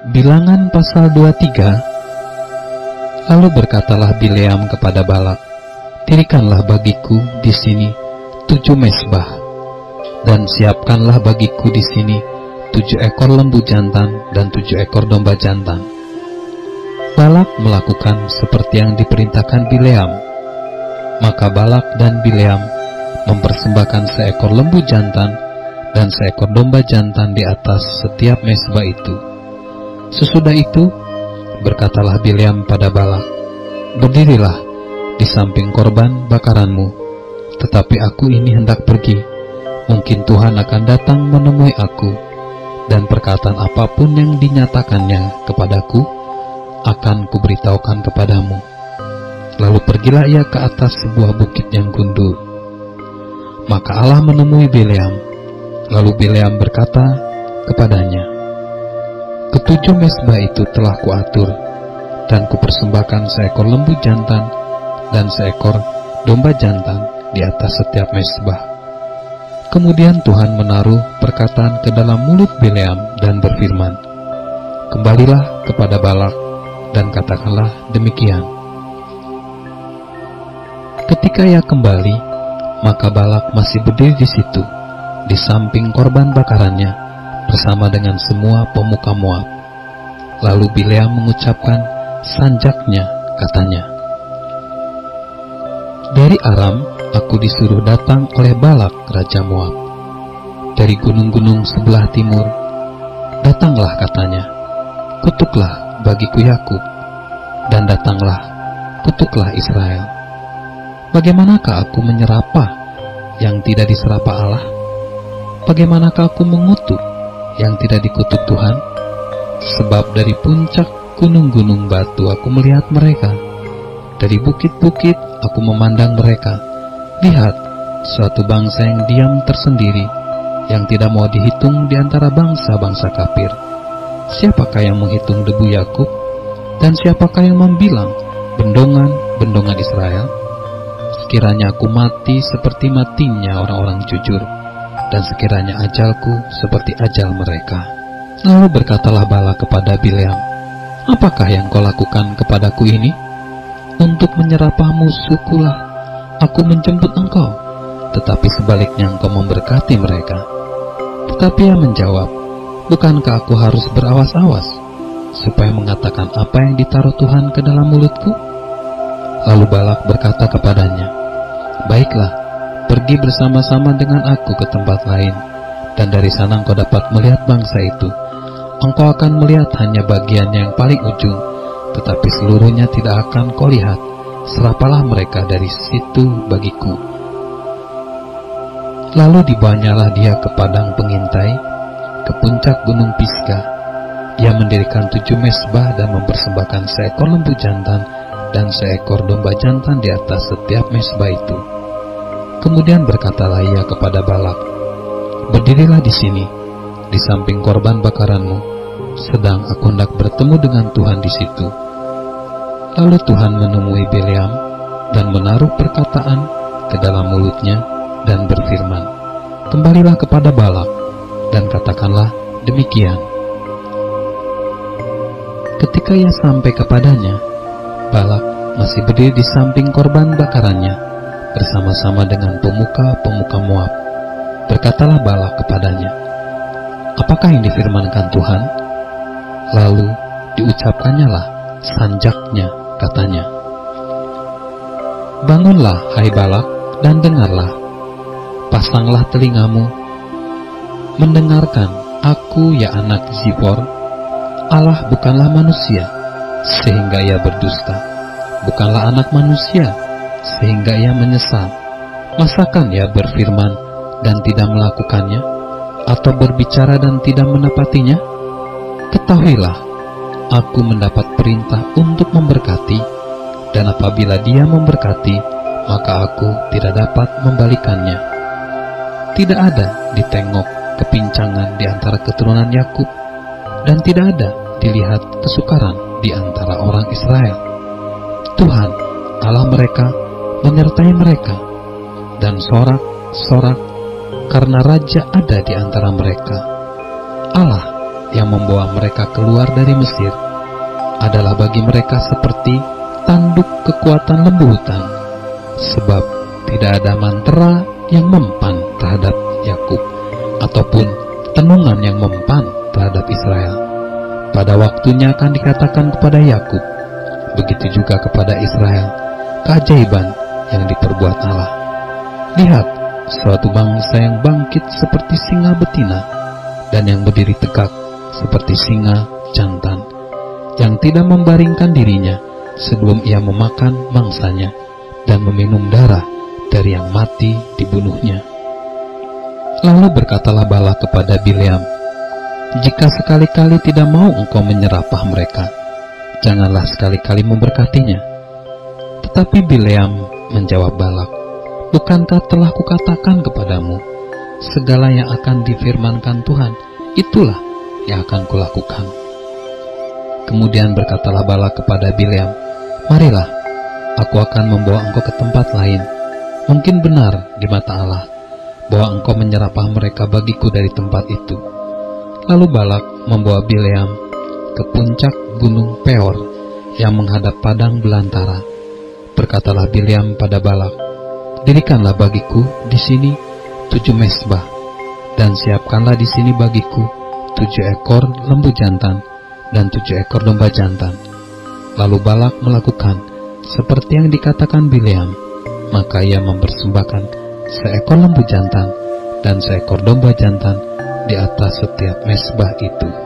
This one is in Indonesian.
Bilangan pasal 23. Lalu berkatalah Bileam kepada Balak, dirikanlah bagiku di sini 7 mezbah, dan siapkanlah bagiku di sini 7 ekor lembu jantan dan 7 ekor domba jantan. Balak melakukan seperti yang diperintahkan Bileam. Maka Balak dan Bileam mempersembahkan seekor lembu jantan dan seekor domba jantan di atas setiap mezbah itu. Sesudah itu, berkatalah Bileam pada Balak, berdirilah di samping korban bakaranmu, tetapi aku ini hendak pergi. Mungkin Tuhan akan datang menemui aku, dan perkataan apapun yang dinyatakannya kepadaku akan kuberitahukan kepadamu. Lalu pergilah ia ke atas sebuah bukit yang gundul. Maka Allah menemui Bileam. Lalu Bileam berkata kepadanya, ketujuh mezbah itu telah kuatur, dan kupersembahkan seekor lembu jantan dan seekor domba jantan di atas setiap mezbah. Kemudian Tuhan menaruh perkataan ke dalam mulut Bileam dan berfirman, kembalilah kepada Balak dan katakanlah demikian. Ketika ia kembali, maka Balak masih berdiri di situ, di samping korban bakarannya, bersama dengan semua pemuka Moab. Lalu Bileam mengucapkan sanjaknya, katanya, dari Aram aku disuruh datang oleh Balak raja Moab. Dari gunung-gunung sebelah timur, datanglah, katanya, kutuklah bagiku Yakub, dan datanglah, kutuklah Israel. Bagaimanakah aku menyerapah yang tidak diserapah Allah? Bagaimanakah aku mengutuk yang tidak dikutuk Tuhan? Sebab dari puncak gunung-gunung batu aku melihat mereka, dari bukit-bukit aku memandang mereka. Lihat, suatu bangsa yang diam tersendiri, yang tidak mau dihitung di antara bangsa-bangsa kafir. Siapakah yang menghitung debu Yakub, dan siapakah yang membilang bendongan-bendongan Israel? Sekiranya aku mati seperti matinya orang-orang jujur, dan sekiranya ajalku seperti ajal mereka. Lalu berkatalah Balak kepada Bileam, apakah yang kau lakukan kepadaku ini? Untuk menyerapahmu sukulah aku menjemput engkau, tetapi sebaliknya engkau memberkati mereka. Tetapi ia menjawab, bukankah aku harus berawas-awas, supaya mengatakan apa yang ditaruh Tuhan ke dalam mulutku? Lalu Balak berkata kepadanya, baiklah, pergi bersama-sama dengan aku ke tempat lain, dan dari sana engkau dapat melihat bangsa itu. Engkau akan melihat hanya bagian yang paling ujung, tetapi seluruhnya tidak akan kau lihat. Serapalah mereka dari situ bagiku. Lalu dibawanyalah dia ke padang pengintai, ke puncak gunung Pisgah. Ia mendirikan 7 mezbah dan mempersembahkan seekor lembu jantan dan seekor domba jantan di atas setiap mezbah itu. Kemudian berkatalah ia kepada Balak, berdirilah di sini, di samping korban bakaranmu, sedang aku hendak bertemu dengan Tuhan di situ. Lalu Tuhan menemui Bileam dan menaruh perkataan ke dalam mulutnya dan berfirman, kembalilah kepada Balak dan katakanlah demikian. Ketika ia sampai kepadanya, Balak masih berdiri di samping korban bakarannya, bersama-sama dengan pemuka-pemuka Moab. Berkatalah Balak kepadanya, apakah yang difirmankan Tuhan? Lalu diucapkannya lah sanjaknya, katanya, bangunlah hai Balak dan dengarlah, pasanglah telingamu, mendengarkan aku ya anak Zippor. Allah bukanlah manusia sehingga ia berdusta, bukanlah anak manusia sehingga ia menyesal. Masakan ia berfirman dan tidak melakukannya, atau berbicara dan tidak menepatinya? Ketahuilah, aku mendapat perintah untuk memberkati, dan apabila dia memberkati, maka aku tidak dapat membalikannya. Tidak ada ditengok kepincangan di antara keturunan Yakub, dan tidak ada dilihat kesukaran di antara orang Israel. Tuhan, Allah mereka, menyertai mereka, dan sorak-sorak karena raja ada di antara mereka. Allah yang membawa mereka keluar dari Mesir adalah bagi mereka seperti tanduk kekuatan lembu hutan, sebab tidak ada mantra yang mempan terhadap Yakub ataupun tenungan yang mempan terhadap Israel. Pada waktunya akan dikatakan kepada Yakub, begitu juga kepada Israel, keajaiban yang diperbuat Allah. Lihat, suatu bangsa yang bangkit seperti singa betina dan yang berdiri tegak seperti singa jantan, yang tidak membaringkan dirinya sebelum ia memakan mangsanya dan meminum darah dari yang mati dibunuhnya. Lalu berkatalah Balak kepada Bileam, jika sekali-kali tidak mau engkau menyerapah mereka, janganlah sekali-kali memberkatinya. Tetapi Bileam menjawab Balak, bukankah telah kukatakan kepadamu, segala yang akan difirmankan Tuhan, itulah yang akan kulakukan. Kemudian berkatalah Balak kepada Bileam, marilah, aku akan membawa engkau ke tempat lain. Mungkin benar di mata Allah bahwa engkau menyerapah mereka bagiku dari tempat itu. Lalu Balak membawa Bileam ke puncak gunung Peor yang menghadap padang belantara. Berkatalah Bileam pada Balak, dirikanlah bagiku di sini 7 mezbah, dan siapkanlah di sini bagiku 7 ekor lembu jantan dan 7 ekor domba jantan. Lalu Balak melakukan seperti yang dikatakan Bileam, maka ia mempersembahkan seekor lembu jantan dan seekor domba jantan di atas setiap mezbah itu.